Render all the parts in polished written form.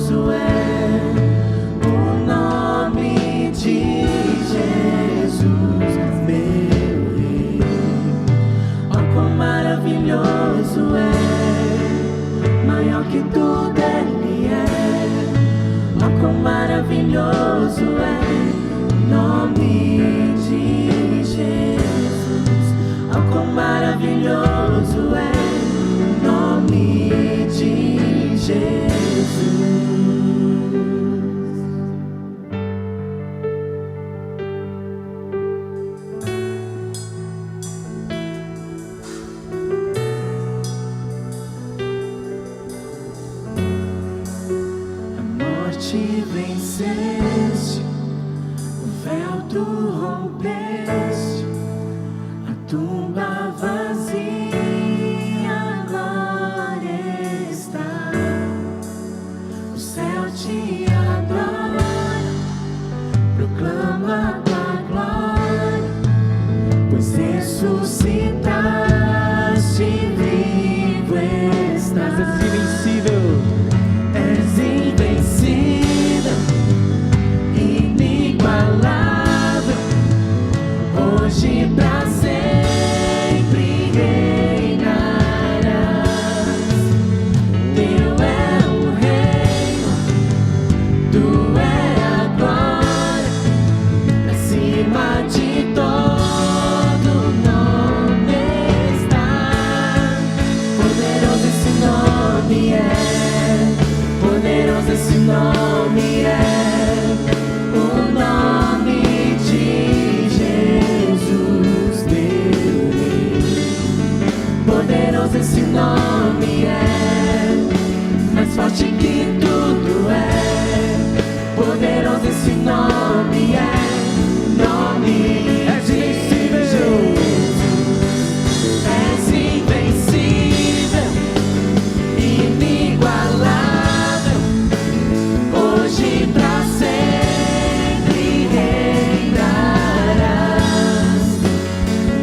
maravilhoso é o nome de Jesus, meu Rei. Oh, quão maravilhoso é, maior que tudo Ele é. Oh, quão maravilhoso é o nome de Jesus. Oh, quão maravilhoso é o nome de Jesus. A morte venceste, o véu tu rompeste, a tumba vazia agora está. O céu te adora, proclama tua glória, pois ressuscitaste, vivo estás. És invencível, és invencível, inigualável, hoje pra sempre reinarás. Teu é o reino, tu é a glória, acima de todo nome está. Poderoso esse nome é, poderoso esse nome é, o nome de Jesus, meu Rei. Poderoso esse nome é, mais forte que tudo é. Poderoso esse nome é, nome és invencível, és invencível, inigualável, hoje pra sempre reinarás.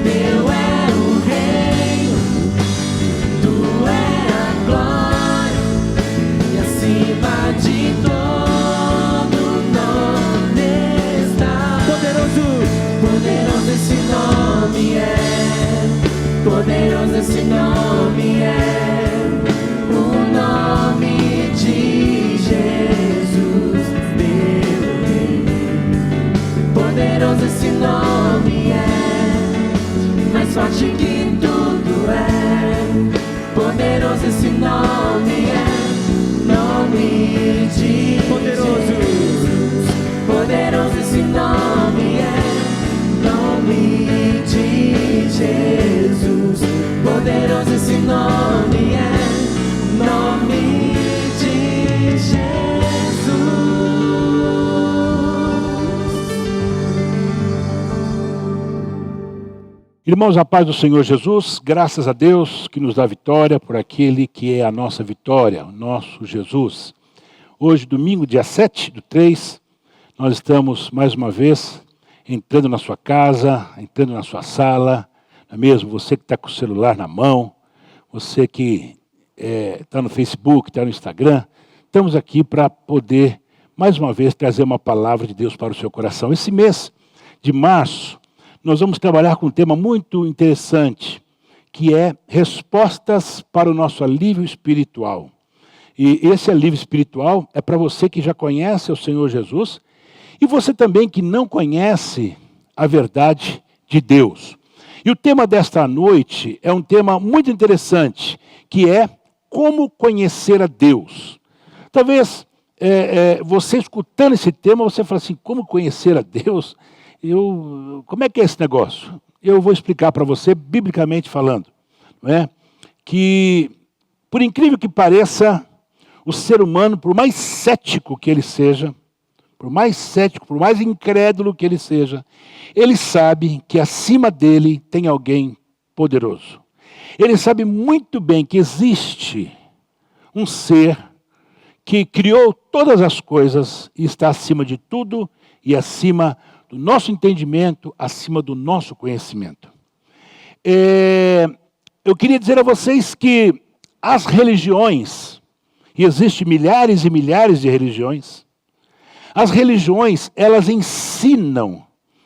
Teu é o reino, tu é a glória, e acima de todo nome está. Poderoso esse nome é, poderoso esse nome é, o nome de Jesus, meu Rei. Poderoso esse nome é, mais forte que tudo é. Poderoso esse nome é, nome de Jesus. Poderoso esse nome é, nome de Jesus. Poderoso esse nome é, nome de Jesus. Irmãos, a paz do Senhor Jesus, graças a Deus que nos dá vitória por aquele que é a nossa vitória, o nosso Jesus. Hoje, domingo, dia 7/3, nós estamos mais uma vez entrando na sua casa, entrando na sua sala, não é mesmo? Você que está com o celular na mão, você que está no Facebook, está no Instagram, estamos aqui para poder, mais uma vez, trazer uma palavra de Deus para o seu coração. Esse mês de março, nós vamos trabalhar com um tema muito interessante, que é respostas para o nosso alívio espiritual. E esse alívio espiritual é para você que já conhece o Senhor Jesus e você também que não conhece a verdade de Deus. E o tema desta noite é um tema muito interessante, que é como conhecer a Deus. Talvez você escutando esse tema, você fala assim, como conhecer a Deus? Como é que é esse negócio? Eu vou explicar para você, biblicamente falando, não é? Que, por incrível que pareça, o ser humano, por mais cético que ele seja, por mais cético, por mais incrédulo que ele seja, ele sabe que acima dele tem alguém poderoso. Ele sabe muito bem que existe um ser que criou todas as coisas e está acima de tudo e acima do nosso entendimento, acima do nosso conhecimento. Eu queria dizer a vocês que as religiões E existem milhares e milhares de religiões. As religiões, elas ensinam,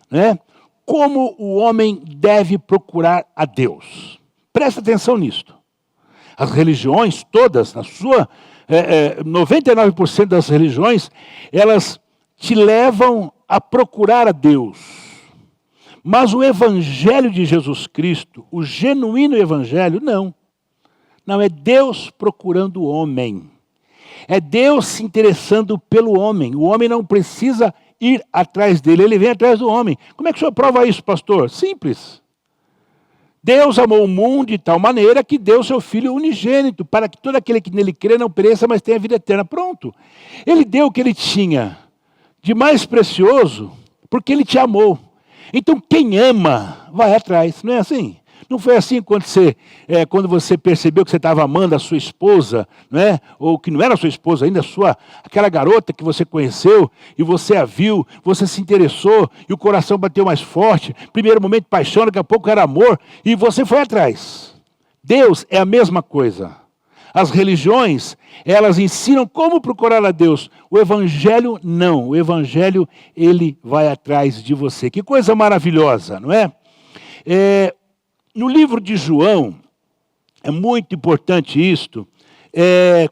né, como o homem deve procurar a Deus. Presta atenção nisto. As religiões todas, 99% das religiões, elas te levam a procurar a Deus. Mas o Evangelho de Jesus Cristo, o genuíno Evangelho, não. Não, é Deus procurando o homem. É Deus se interessando pelo homem. O homem não precisa ir atrás dele, ele vem atrás do homem. Como é que o senhor prova isso, pastor? Simples. Deus amou o mundo de tal maneira que deu seu Filho unigênito, para que todo aquele que nele crê não pereça, mas tenha vida eterna. Pronto. Ele deu o que ele tinha de mais precioso, porque ele te amou. Então quem ama, vai atrás. Não é assim? Não foi assim quando você percebeu que você estava amando a sua esposa, não é? Ou que não era a sua esposa ainda, aquela garota que você conheceu, e você a viu, você se interessou, e o coração bateu mais forte. Primeiro momento paixão, daqui a pouco era amor, e você foi atrás. Deus é a mesma coisa. As religiões, elas ensinam como procurar a Deus. O Evangelho, não. O Evangelho, ele vai atrás de você. Que coisa maravilhosa, não é? No livro de João, é muito importante isto,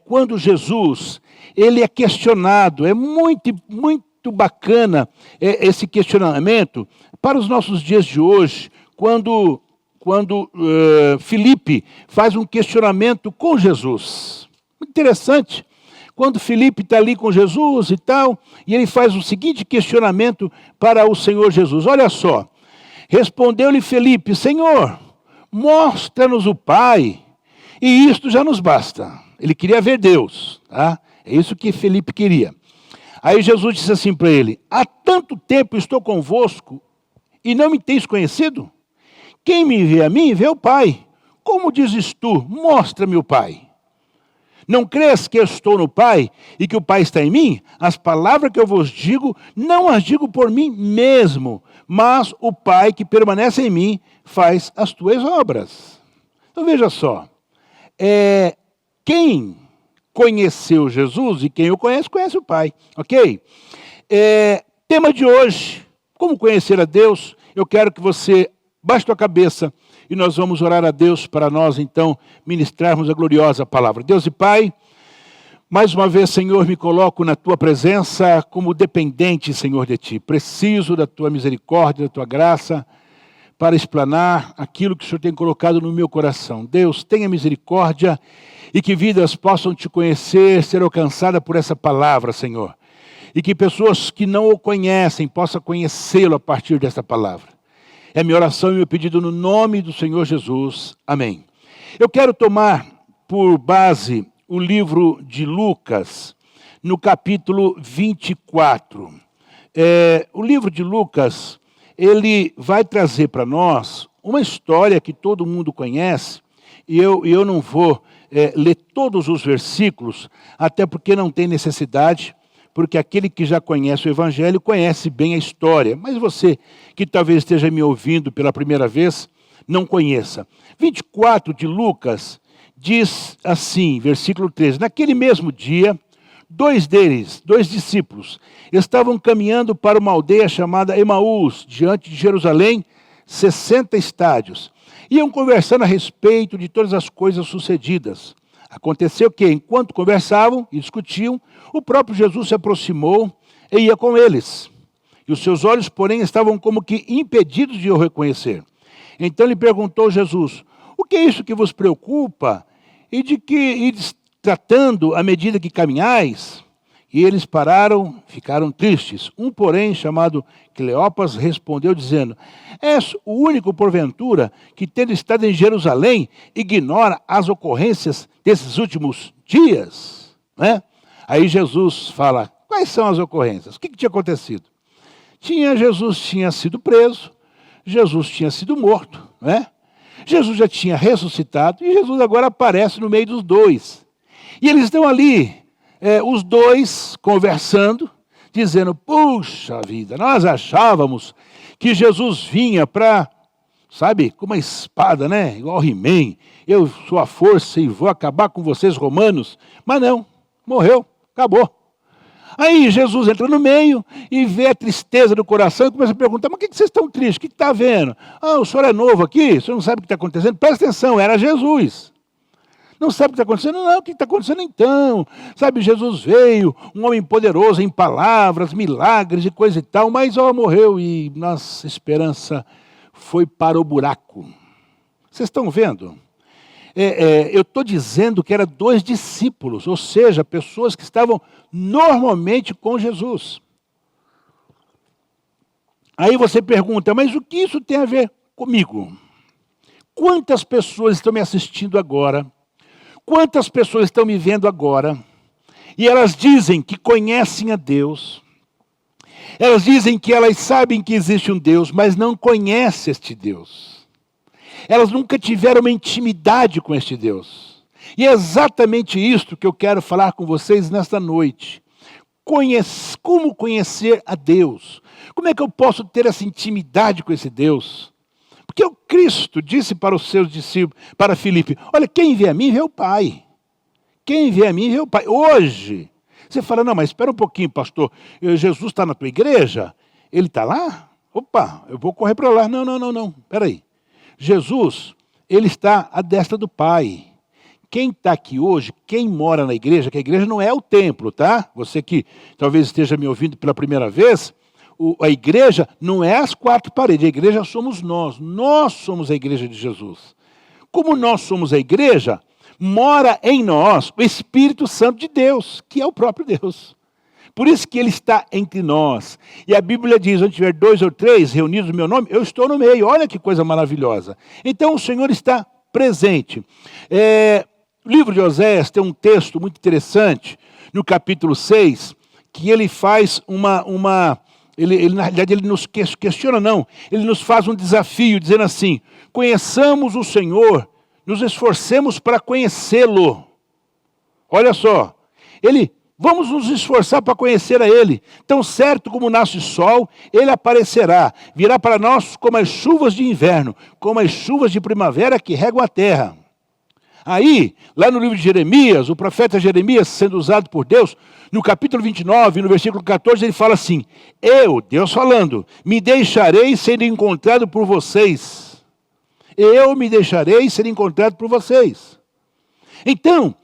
quando Jesus, ele é questionado, é muito, muito bacana esse questionamento para os nossos dias de hoje, quando Filipe faz um questionamento com Jesus. Muito interessante. Quando Filipe está ali com Jesus e tal, e ele faz o seguinte questionamento para o Senhor Jesus. Olha só, respondeu-lhe Filipe, Senhor, mostra-nos o Pai, e isto já nos basta. Ele queria ver Deus, tá? É isso que Filipe queria. Aí Jesus disse assim para ele, há tanto tempo estou convosco, e não me tens conhecido? Quem me vê a mim, vê o Pai. Como dizes tu, mostra-me o Pai? Não crês que eu estou no Pai, e que o Pai está em mim? As palavras que eu vos digo, não as digo por mim mesmo, mas o Pai que permanece em mim faz as tuas obras. Então veja só, quem conheceu Jesus e quem o conhece, conhece o Pai, ok? Tema de hoje, como conhecer a Deus. Eu quero que você baixe a cabeça e nós vamos orar a Deus para nós então ministrarmos a gloriosa palavra. Deus e Pai, mais uma vez, Senhor, me coloco na Tua presença como dependente, Senhor, de Ti. Preciso da Tua misericórdia, da Tua graça, para explanar aquilo que o Senhor tem colocado no meu coração. Deus, tenha misericórdia e que vidas possam Te conhecer, ser alcançadas por essa palavra, Senhor. E que pessoas que não o conhecem possam conhecê-lo a partir dessa palavra. É minha oração e meu pedido no nome do Senhor Jesus. Amém. Eu quero tomar por base o livro de Lucas, no capítulo 24. O livro de Lucas, ele vai trazer para nós uma história que todo mundo conhece, e eu não vou ler todos os versículos, até porque não tem necessidade, porque aquele que já conhece o Evangelho conhece bem a história. Mas você que talvez esteja me ouvindo pela primeira vez, não conheça. 24 de Lucas diz assim, versículo 13, naquele mesmo dia, dois discípulos, estavam caminhando para uma aldeia chamada Emaús, diante de Jerusalém, 60 estádios. Iam conversando a respeito de todas as coisas sucedidas. Aconteceu que, enquanto conversavam e discutiam, o próprio Jesus se aproximou e ia com eles. E os seus olhos, porém, estavam como que impedidos de o reconhecer. Então lhe perguntou Jesus, o que é isso que vos preocupa? E de que ides tratando à medida que caminhais? E eles pararam, ficaram tristes. Um, porém, chamado Cleopas, respondeu dizendo, és o único, porventura, que tendo estado em Jerusalém, ignora as ocorrências desses últimos dias? Né? Aí Jesus fala, quais são as ocorrências? O que tinha acontecido? Jesus tinha sido preso, Jesus tinha sido morto, né? Jesus já tinha ressuscitado, e Jesus agora aparece no meio dos dois. E eles estão ali, os dois conversando, dizendo, puxa vida, nós achávamos que Jesus vinha para, sabe, com uma espada, né? Igual He-Man, eu sou a força e vou acabar com vocês romanos. Mas não, morreu, acabou. Aí Jesus entra no meio e vê a tristeza do coração e começa a perguntar, mas o que vocês estão tristes? O que está vendo? Ah, o senhor é novo aqui? O senhor não sabe o que está acontecendo? Presta atenção, era Jesus. Não sabe o que está acontecendo? Não, o que está acontecendo então? Sabe, Jesus veio, um homem poderoso em palavras, milagres e coisa e tal, mas morreu e nossa esperança foi para o buraco. Vocês estão vendo? Eu estou dizendo que eram 2 discípulos, ou seja, pessoas que estavam normalmente com Jesus. Aí você pergunta, mas o que isso tem a ver comigo? Quantas pessoas estão me assistindo agora? Quantas pessoas estão me vendo agora? E elas dizem que conhecem a Deus. Elas dizem que elas sabem que existe um Deus, mas não conhecem este Deus. Elas nunca tiveram uma intimidade com este Deus. E é exatamente isto que eu quero falar com vocês nesta noite. Como conhecer a Deus? Como é que eu posso ter essa intimidade com esse Deus? Porque o Cristo disse para os seus discípulos, para Filipe, olha, quem vê a mim, vê o Pai. Quem vê a mim, vê o Pai. Hoje, você fala, não, mas espera um pouquinho, pastor, Jesus está na tua igreja? Ele está lá? Opa, eu vou correr para lá. Não, espera aí. Jesus, ele está à destra do Pai. Quem está aqui hoje, quem mora na igreja, que a igreja não é o templo, tá? Você que talvez esteja me ouvindo pela primeira vez, a igreja não é as 4 paredes, a igreja somos nós. Nós somos a igreja de Jesus. Como nós somos a igreja, mora em nós o Espírito Santo de Deus, que é o próprio Deus. Por isso que ele está entre nós. E a Bíblia diz, onde tiver 2 ou 3 reunidos no meu nome, eu estou no meio. Olha que coisa maravilhosa. Então o Senhor está presente. O livro de Oséias tem um texto muito interessante, no capítulo 6, que ele faz ele na realidade ele nos questiona, não. Ele nos faz um desafio, dizendo assim, conheçamos o Senhor, nos esforcemos para conhecê-lo. Olha só, vamos nos esforçar para conhecer a Ele. Tão certo como nasce o sol, Ele aparecerá. Virá para nós como as chuvas de inverno, como as chuvas de primavera que regam a terra. Aí, lá no livro de Jeremias, o profeta Jeremias, sendo usado por Deus, no capítulo 29, no versículo 14, ele fala assim, Deus falando, me deixarei ser encontrado por vocês. Eu me deixarei ser encontrado por vocês. Então,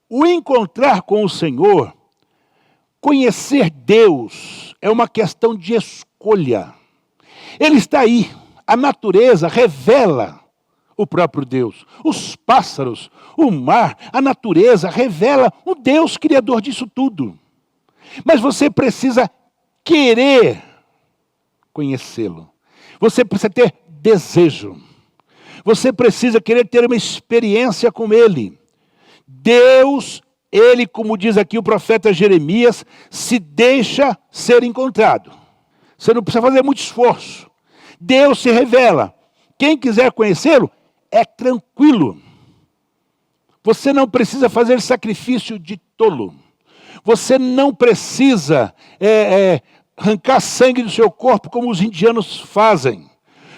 o encontrar com o Senhor, conhecer Deus, é uma questão de escolha. Ele está aí, a natureza revela o próprio Deus. Os pássaros, o mar, a natureza revela o Deus criador disso tudo. Mas você precisa querer conhecê-lo. Você precisa ter desejo. Você precisa querer ter uma experiência com Ele. Deus, Ele, como diz aqui o profeta Jeremias, se deixa ser encontrado. Você não precisa fazer muito esforço. Deus se revela. Quem quiser conhecê-lo, é tranquilo. Você não precisa fazer sacrifício de tolo. Você não precisa arrancar sangue do seu corpo como os indianos fazem.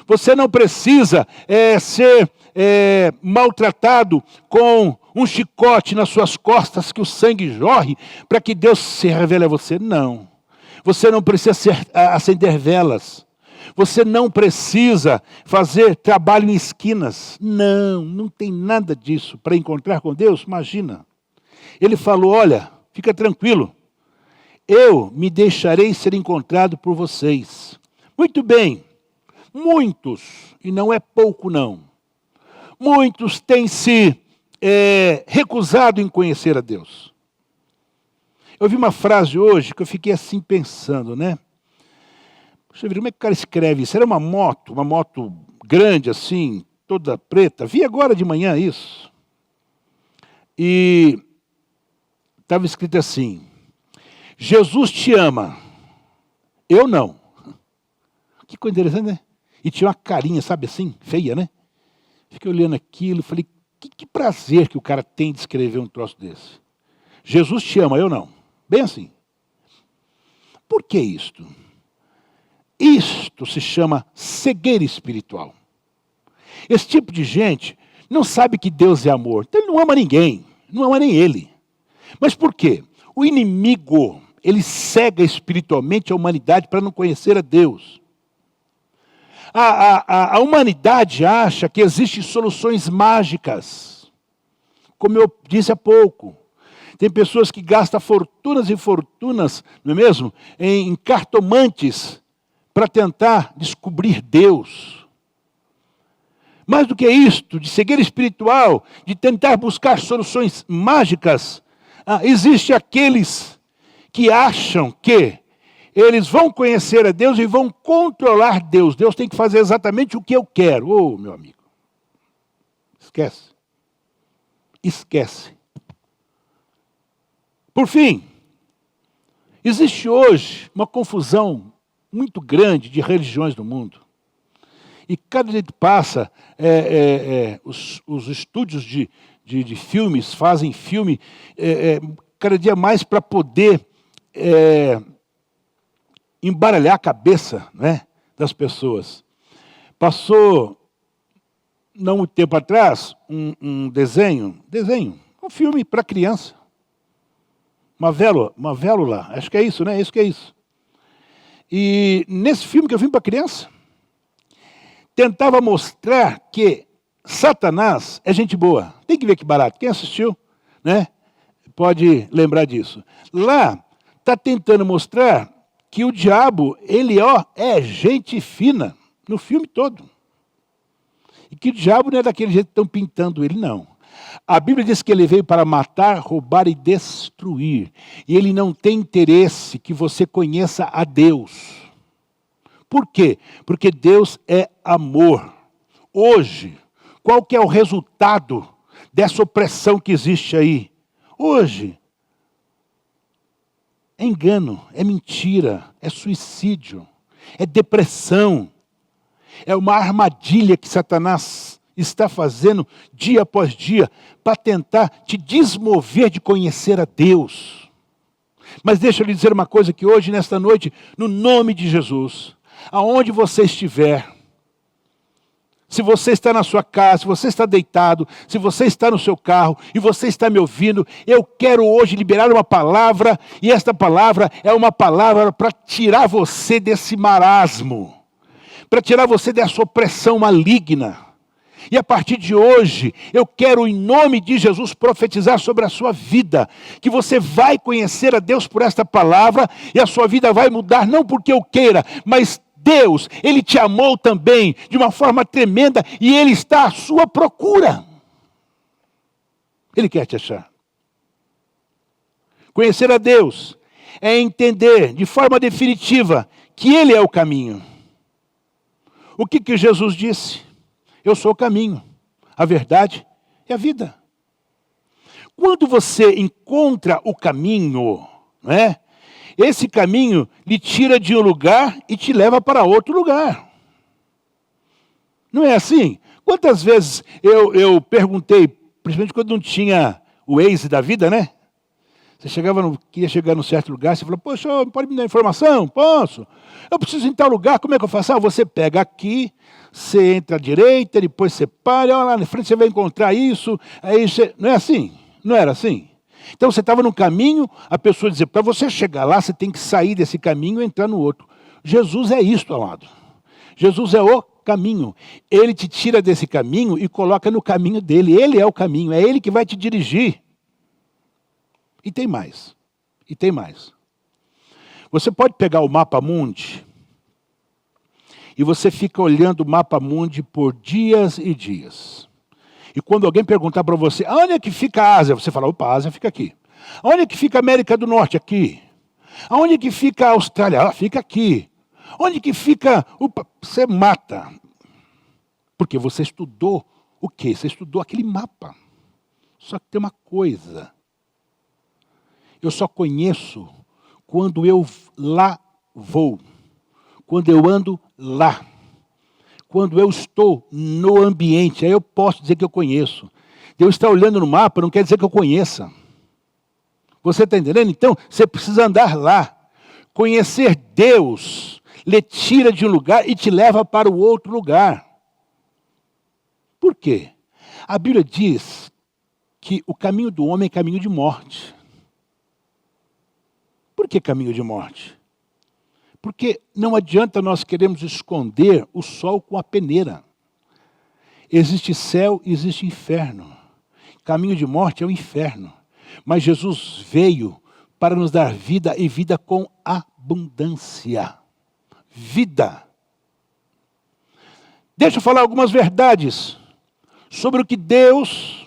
Você não precisa ser maltratado com um chicote nas suas costas que o sangue jorre para que Deus se revele a você. Não. Você não precisa acender velas. Você não precisa fazer trabalho em esquinas. Não tem nada disso. Para encontrar com Deus, imagina. Ele falou, olha, fica tranquilo. Eu me deixarei ser encontrado por vocês. Muito bem. Muitos, e não é pouco não, muitos têm se recusado em conhecer a Deus. Eu vi uma frase hoje que eu fiquei assim pensando, né? Deixa eu ver, como é que o cara escreve isso? Era uma moto grande assim, toda preta. Vi agora de manhã isso. E estava escrito assim, Jesus te ama, eu não. Que coisa interessante, né? E tinha uma carinha, sabe assim, feia, né? Fiquei olhando aquilo e falei, que prazer que o cara tem de escrever um troço desse. Jesus te ama, eu não. Bem assim. Por que isto? Isto se chama cegueira espiritual. Esse tipo de gente não sabe que Deus é amor. Então ele não ama ninguém, não ama nem ele. Mas por quê? O inimigo, ele cega espiritualmente a humanidade para não conhecer a Deus. A humanidade acha que existem soluções mágicas. Como eu disse há pouco, tem pessoas que gastam fortunas e fortunas, não é mesmo, em cartomantes para tentar descobrir Deus. Mais do que isto, de cegueira espiritual, de tentar buscar soluções mágicas, existem aqueles que acham que eles vão conhecer a Deus e vão controlar Deus. Deus tem que fazer exatamente o que eu quero. Ô, meu amigo, esquece. Esquece. Por fim, existe hoje uma confusão muito grande de religiões no mundo. E cada dia que passa, os estúdios de filmes fazem filme cada dia mais para poder embaralhar a cabeça, né, das pessoas. Passou, não muito tempo atrás, um filme para criança. Uma vélula, acho que é isso, né? Isso que é isso. E nesse filme, que é um filme para criança, tentava mostrar que Satanás é gente boa. Tem que ver que barato. Quem assistiu, né, pode lembrar disso. Lá está tentando mostrar que o diabo, ele é gente fina no filme todo. E que o diabo não é daquele jeito que estão pintando ele, não. A Bíblia diz que ele veio para matar, roubar e destruir. E ele não tem interesse que você conheça a Deus. Por quê? Porque Deus é amor. Hoje, qual que é o resultado dessa opressão que existe aí? Hoje, é engano, é mentira, é suicídio, é depressão. É uma armadilha que Satanás está fazendo dia após dia para tentar te desmover de conhecer a Deus. Mas deixa eu lhe dizer uma coisa, que hoje, nesta noite, no nome de Jesus, aonde você estiver, se você está na sua casa, se você está deitado, se você está no seu carro e você está me ouvindo, eu quero hoje liberar uma palavra, e esta palavra é uma palavra para tirar você desse marasmo, para tirar você dessa opressão maligna. E a partir de hoje, eu quero, em nome de Jesus, profetizar sobre a sua vida, que você vai conhecer a Deus por esta palavra, e a sua vida vai mudar, não porque eu queira, mas Deus, Ele te amou também, de uma forma tremenda, e Ele está à sua procura. Ele quer te achar. Conhecer a Deus é entender, de forma definitiva, que Ele é o caminho. O que Jesus disse? Eu sou o caminho, a verdade e a vida. Quando você encontra o caminho, não é? Esse caminho lhe tira de um lugar e te leva para outro lugar. Não é assim? Quantas vezes eu perguntei, principalmente quando não tinha o Waze da vida, né? Você queria chegar num certo lugar, você falou, poxa, pode me dar informação? Posso. Eu preciso ir em tal lugar, como é que eu faço? Você pega aqui, você entra à direita, depois você para, olha lá na frente você vai encontrar isso, aí você... Não é assim? Não era assim? Então você estava no caminho, a pessoa dizia, para você chegar lá, você tem que sair desse caminho e entrar no outro. Jesus é isto, amado. Jesus é o caminho. Ele te tira desse caminho e coloca no caminho dele. Ele é o caminho, é ele que vai te dirigir. E tem mais. E tem mais. Você pode pegar o mapa mundi e você fica olhando o mapa mundi por dias e dias. E quando alguém perguntar para você, onde é que fica a Ásia? Você fala, opa, a Ásia fica aqui. Onde é que fica a América do Norte? Aqui. Onde é que fica a Austrália? Ah, fica aqui. Onde que fica... Você mata. Porque você estudou o quê? Você estudou aquele mapa. Só que tem uma coisa. Eu só conheço quando eu lá vou. Quando eu ando lá. Quando eu estou no ambiente, aí eu posso dizer que eu conheço. Deus está olhando no mapa, não quer dizer que eu conheça. Você está entendendo? Então, você precisa andar lá. Conhecer Deus lhe tira de um lugar e te leva para o outro lugar. Por quê? A Bíblia diz que o caminho do homem é caminho de morte. Por que caminho de morte? Porque não adianta nós queremos esconder o sol com a peneira. Existe céu e existe inferno. Caminho de morte é o inferno. Mas Jesus veio para nos dar vida e vida com abundância. Vida. Deixa eu falar algumas verdades sobre o que Deus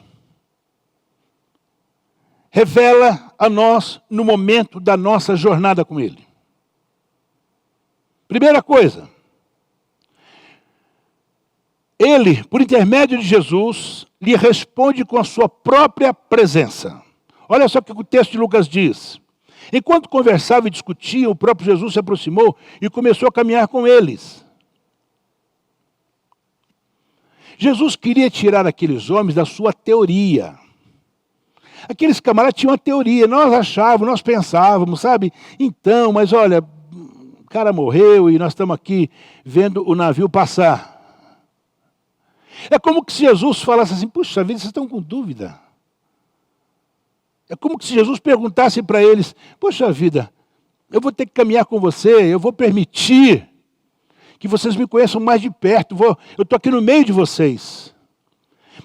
revela a nós no momento da nossa jornada com Ele. Primeira coisa, Ele, por intermédio de Jesus, lhe responde com a sua própria presença. Olha só o que o texto de Lucas diz. Enquanto conversava e discutia, o próprio Jesus se aproximou e começou a caminhar com eles. Jesus queria tirar aqueles homens da sua teoria. Aqueles camaradas tinham uma teoria, nós achávamos, nós pensávamos, sabe? Então, mas olha, o cara morreu e nós estamos aqui vendo o navio passar. É como que se Jesus falasse assim, puxa vida, vocês estão com dúvida. É como que se Jesus perguntasse para eles, poxa vida, eu vou ter que caminhar com você, eu vou permitir que vocês me conheçam mais de perto, eu estou aqui no meio de vocês.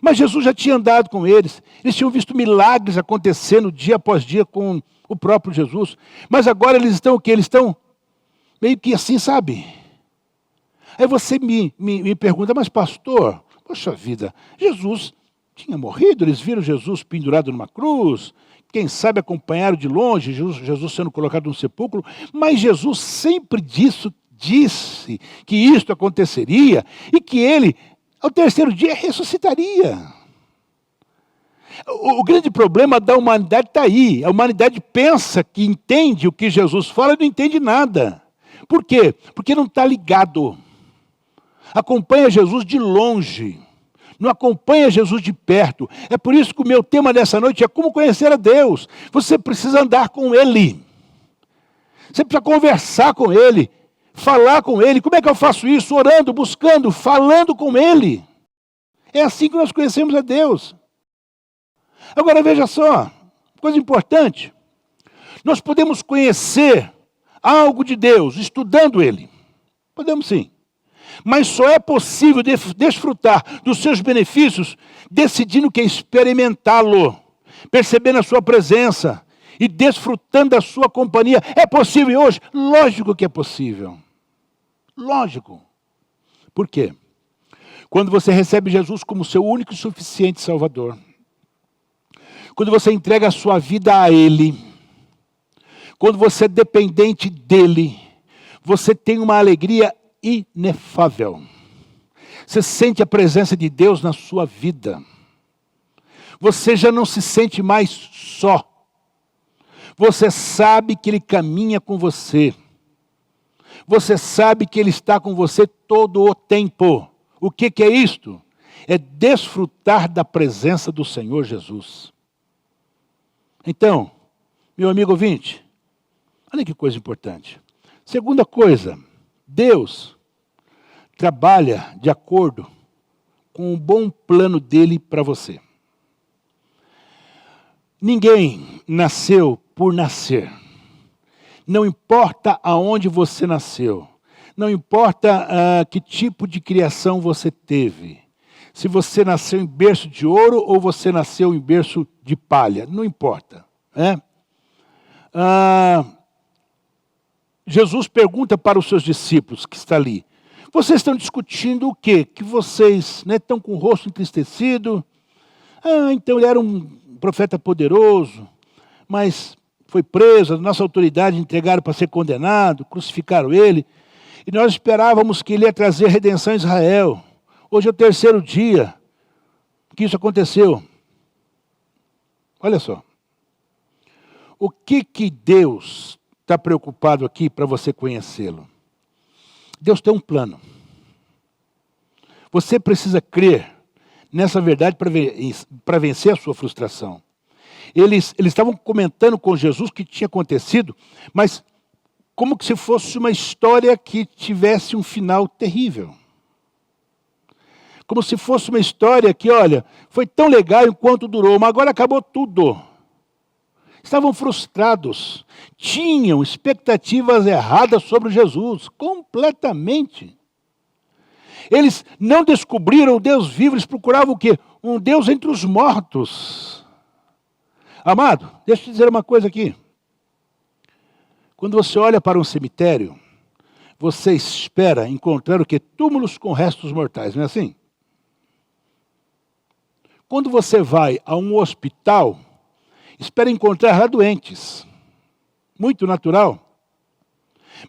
Mas Jesus já tinha andado com eles tinham visto milagres acontecendo dia após dia com o próprio Jesus. Mas agora eles estão o quê? Eles estão meio que assim, sabe? Aí você me pergunta, mas pastor, poxa vida, Jesus tinha morrido, eles viram Jesus pendurado numa cruz, quem sabe acompanharam de longe, Jesus sendo colocado num sepulcro, mas Jesus sempre disse que isto aconteceria e que ele, ao terceiro dia, ressuscitaria. O grande problema da humanidade está aí. A humanidade pensa que entende o que Jesus fala e não entende nada. Por quê? Porque não está ligado. Acompanha Jesus de longe. Não acompanha Jesus de perto. É por isso que o meu tema dessa noite é como conhecer a Deus. Você precisa andar com Ele. Você precisa conversar com Ele. Falar com Ele. Como é que eu faço isso? Orando, buscando, falando com Ele. É assim que nós conhecemos a Deus. Agora veja só, coisa importante. Nós podemos conhecer algo de Deus estudando Ele. Podemos sim. Mas só é possível desfrutar dos seus benefícios decidindo que é experimentá-lo, percebendo a sua presença e desfrutando da sua companhia. É possível hoje? Lógico que é possível. Lógico. Por quê? Quando você recebe Jesus como seu único e suficiente Salvador, quando você entrega a sua vida a Ele, quando você é dependente dEle, você tem uma alegria inefável. Você sente a presença de Deus na sua vida. Você já não se sente mais só. Você sabe que Ele caminha com você. Você sabe que Ele está com você todo o tempo. O que é isto? É desfrutar da presença do Senhor Jesus. Então, meu amigo ouvinte, olha que coisa importante. Segunda coisa, Deus trabalha de acordo com o bom plano dele para você. Ninguém nasceu por nascer. Não importa aonde você nasceu. Não importa que tipo de criação você teve. Se você nasceu em berço de ouro ou você nasceu em berço de palha. Não importa. Né? Jesus pergunta para os seus discípulos que está ali. Vocês estão discutindo o quê? Que vocês estão com o rosto entristecido. Então ele era um profeta poderoso, mas foi preso, a nossa autoridade entregaram para ser condenado, crucificaram ele. E nós esperávamos que ele ia trazer redenção a Israel. Hoje é o terceiro dia que isso aconteceu. Olha só. O que Deus está preocupado aqui para você conhecê-lo? Deus tem um plano. Você precisa crer nessa verdade para vencer a sua frustração. Eles estavam comentando com Jesus o que tinha acontecido, mas como que se fosse uma história que tivesse um final terrível. Como se fosse uma história que, olha, foi tão legal enquanto durou, mas agora acabou tudo. estavam frustrados, tinham expectativas erradas sobre Jesus, completamente. Eles não descobriram o Deus vivo, eles procuravam o quê? Um Deus entre os mortos. Amado, deixa eu te dizer uma coisa aqui. Quando você olha para um cemitério, você espera encontrar o quê? Túmulos com restos mortais, não é assim? Quando você vai a um hospital, espera encontrar lá doentes. Muito natural.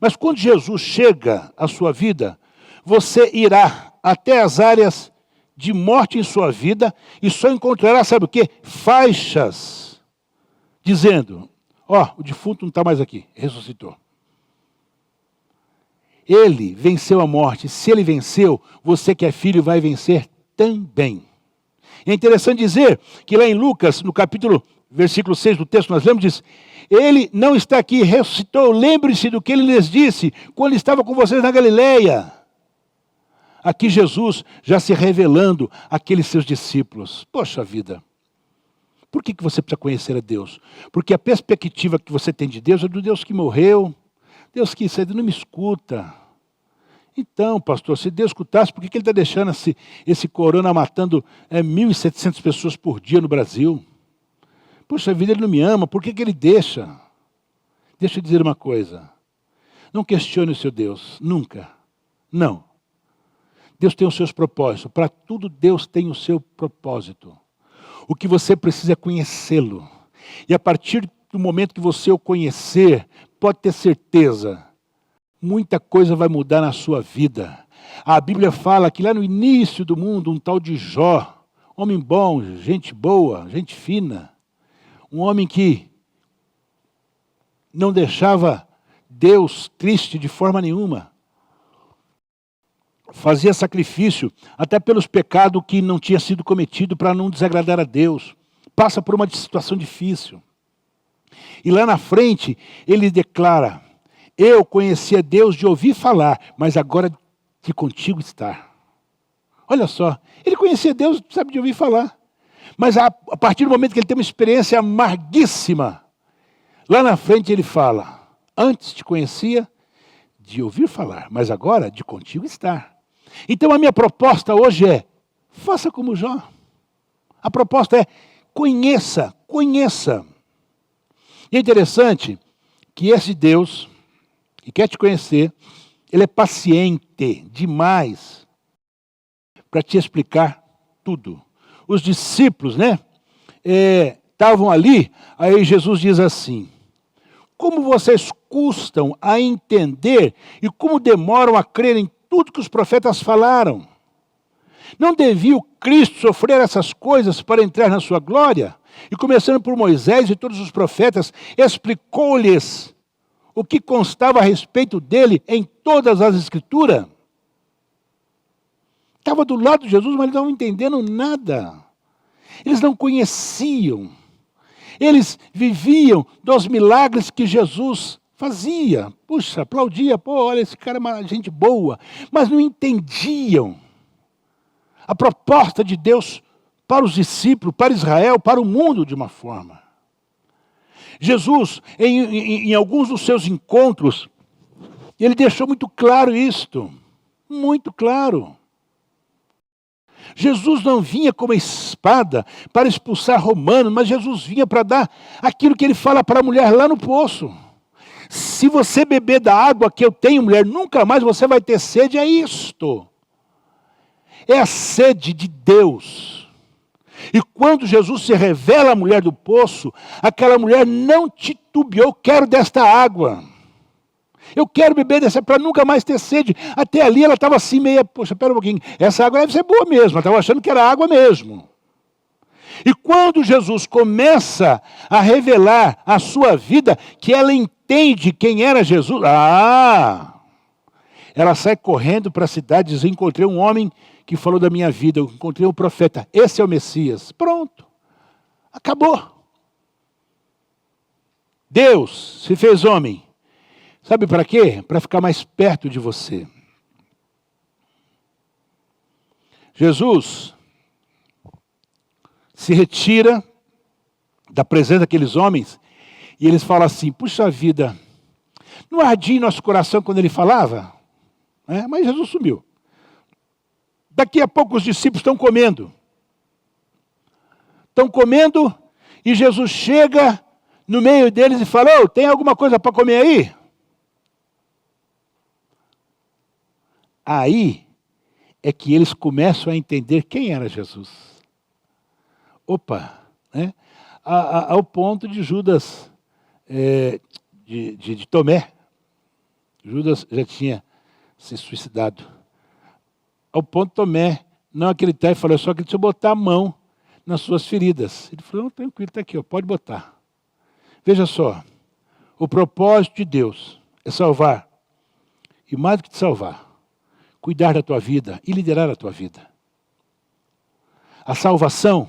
Mas quando Jesus chega à sua vida, você irá até as áreas de morte em sua vida e só encontrará, sabe o quê? Faixas, dizendo, o defunto não está mais aqui, ressuscitou. Ele venceu a morte. Se ele venceu, você que é filho vai vencer também. É interessante dizer que lá em Lucas, no capítulo, versículo 6 do texto, nós lemos, diz, ele não está aqui, ressuscitou, lembre-se do que ele lhes disse, quando estava com vocês na Galileia. Aqui Jesus já se revelando àqueles seus discípulos. Poxa vida, por que você precisa conhecer a Deus? Porque a perspectiva que você tem de Deus é do Deus que morreu, Deus que não me escuta. Então, pastor, se Deus escutasse, por que ele está deixando esse corona matando 1.700 pessoas por dia no Brasil? Poxa vida, ele não me ama, por que ele deixa? Deixa eu dizer uma coisa. Não questione o seu Deus, nunca. Não. Deus tem os seus propósitos. Para tudo Deus tem o seu propósito. O que você precisa é conhecê-lo. E a partir do momento que você o conhecer, pode ter certeza, muita coisa vai mudar na sua vida. A Bíblia fala que lá no início do mundo, um tal de Jó, homem bom, gente boa, gente fina, um homem que não deixava Deus triste de forma nenhuma, fazia sacrifício até pelos pecados que não tinha sido cometido para não desagradar a Deus, passa por uma situação difícil. E lá na frente ele declara, eu conhecia Deus de ouvir falar, mas agora de contigo estar. Olha só, ele conhecia Deus, sabe, de ouvir falar. Mas a partir do momento que ele tem uma experiência amarguíssima, lá na frente ele fala, antes te conhecia de ouvir falar, mas agora de contigo estar. Então a minha proposta hoje é, faça como Jó. A proposta é, conheça. E é interessante que esse Deus, que quer te conhecer, ele é paciente demais para te explicar tudo. Os discípulos, estavam ali, aí Jesus diz assim, como vocês custam a entender e como demoram a crer em tudo que os profetas falaram. Não devia o Cristo sofrer essas coisas para entrar na sua glória? E começando por Moisés e todos os profetas, explicou-lhes o que constava a respeito dele em todas as Escrituras. Estava do lado de Jesus, mas eles não estavam entendendo nada. Eles não conheciam. Eles viviam dos milagres que Jesus fazia. Puxa, aplaudia, olha, esse cara é uma gente boa. Mas não entendiam a proposta de Deus para os discípulos, para Israel, para o mundo de uma forma. Jesus, em alguns dos seus encontros, ele deixou muito claro isto. Muito claro. Jesus não vinha com uma espada para expulsar romanos, mas Jesus vinha para dar aquilo que ele fala para a mulher lá no poço. Se você beber da água que eu tenho, mulher, nunca mais você vai ter sede, é isto. É a sede de Deus. E quando Jesus se revela à mulher do poço, aquela mulher não titubeou, quero desta água. Eu quero beber dessa para nunca mais ter sede. Até ali ela estava assim meia, poxa, espera um pouquinho, essa água deve ser boa mesmo, ela estava achando que era água mesmo. E quando Jesus começa a revelar a sua vida, que ela entende quem era Jesus, ela sai correndo para a cidade e diz, encontrei um homem que falou da minha vida, eu encontrei um profeta, esse é o Messias. Pronto, acabou. Deus se fez homem. Sabe para quê? Para ficar mais perto de você. Jesus se retira da presença daqueles homens E eles falam assim, puxa vida, não ardia em nosso coração quando ele falava? Mas Jesus sumiu. Daqui a pouco os discípulos estão comendo. Estão comendo e Jesus chega no meio deles e fala, ô, tem alguma coisa para comer aí? Aí é que eles começam a entender quem era Jesus. Opa, né? Ao ponto de Judas, de Tomé. Judas já tinha se suicidado. Ao ponto de Tomé não acreditar e falou, só que deixa eu botar a mão nas suas feridas. Ele falou, não, tranquilo, está aqui, ó, pode botar. Veja só, o propósito de Deus é salvar. E mais do que te salvar, cuidar da tua vida e liderar a tua vida. A salvação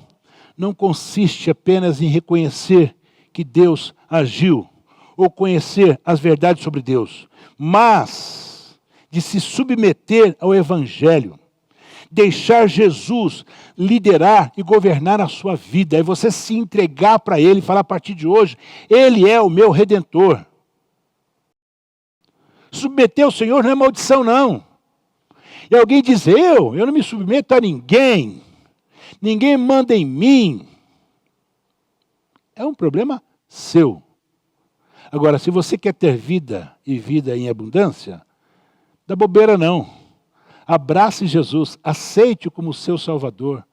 não consiste apenas em reconhecer que Deus agiu, ou conhecer as verdades sobre Deus, mas de se submeter ao Evangelho, deixar Jesus liderar e governar a sua vida, é você se entregar para Ele e falar a partir de hoje, Ele é o meu Redentor. Submeter ao Senhor não é maldição, não. E alguém diz, eu não me submeto a ninguém, ninguém manda em mim. É um problema seu. Agora, se você quer ter vida e vida em abundância, dá bobeira não. Abrace Jesus, aceite-o como seu Salvador.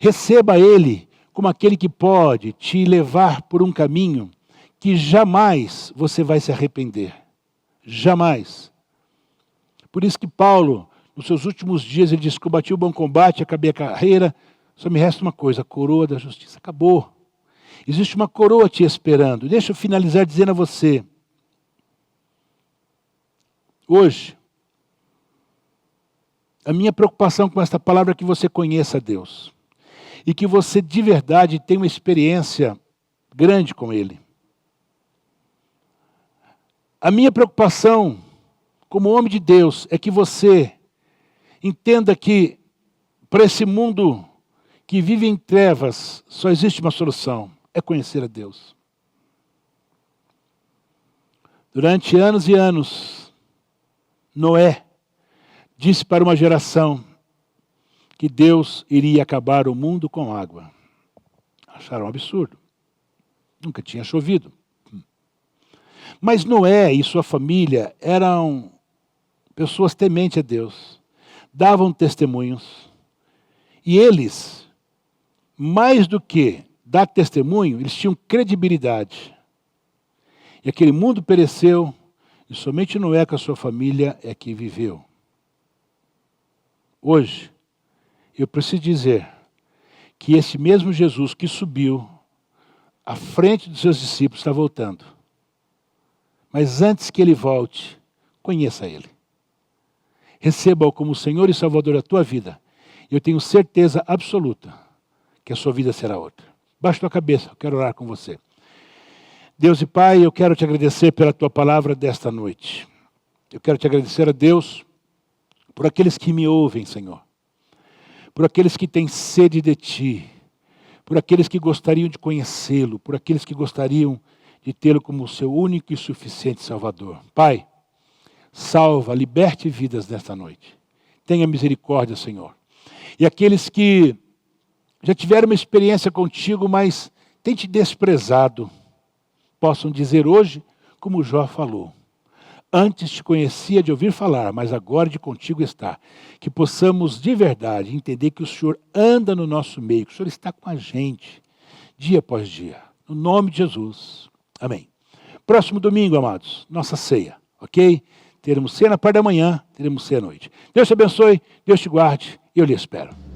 Receba Ele como aquele que pode te levar por um caminho que jamais você vai se arrepender. Jamais. Por isso que Paulo, nos seus últimos dias, ele diz, combati o bom combate, acabei a carreira, só me resta uma coisa, a coroa da justiça. Acabou. Existe uma coroa te esperando. Deixa eu finalizar dizendo a você. Hoje, a minha preocupação com esta palavra é que você conheça a Deus. E que você de verdade tenha uma experiência grande com Ele. A minha preocupação como homem de Deus é que você entenda que para esse mundo que vive em trevas só existe uma solução, é conhecer a Deus. Durante anos e anos, Noé disse para uma geração que Deus iria acabar o mundo com água. Acharam um absurdo. Nunca tinha chovido. Mas Noé e sua família eram pessoas tementes a Deus. Davam testemunhos. E eles, mais do que dar testemunho, eles tinham credibilidade. E aquele mundo pereceu, e somente Noé com a sua família é que viveu. Hoje, eu preciso dizer que esse mesmo Jesus que subiu à frente dos seus discípulos está voltando. Mas antes que Ele volte, conheça Ele. Receba-o como Senhor e Salvador da tua vida. E eu tenho certeza absoluta que a sua vida será outra. Baixe tua cabeça, eu quero orar com você. Deus e Pai, eu quero te agradecer pela tua palavra desta noite. Eu quero te agradecer a Deus por aqueles que me ouvem, Senhor. Por aqueles que têm sede de Ti. Por aqueles que gostariam de conhecê-lo. Por aqueles que gostariam de tê-lo como seu único e suficiente Salvador. Pai, salva, liberte vidas nesta noite. Tenha misericórdia, Senhor. E aqueles que já tiveram uma experiência contigo, mas têm te desprezado, possam dizer hoje, como Jó falou, antes te conhecia de ouvir falar, mas agora de contigo está. Que possamos de verdade entender que o Senhor anda no nosso meio, que o Senhor está com a gente, dia após dia. No nome de Jesus. Amém. Próximo domingo, amados, nossa ceia, ok? Teremos ceia na parte da manhã, teremos ceia à noite. Deus te abençoe, Deus te guarde e eu lhe espero.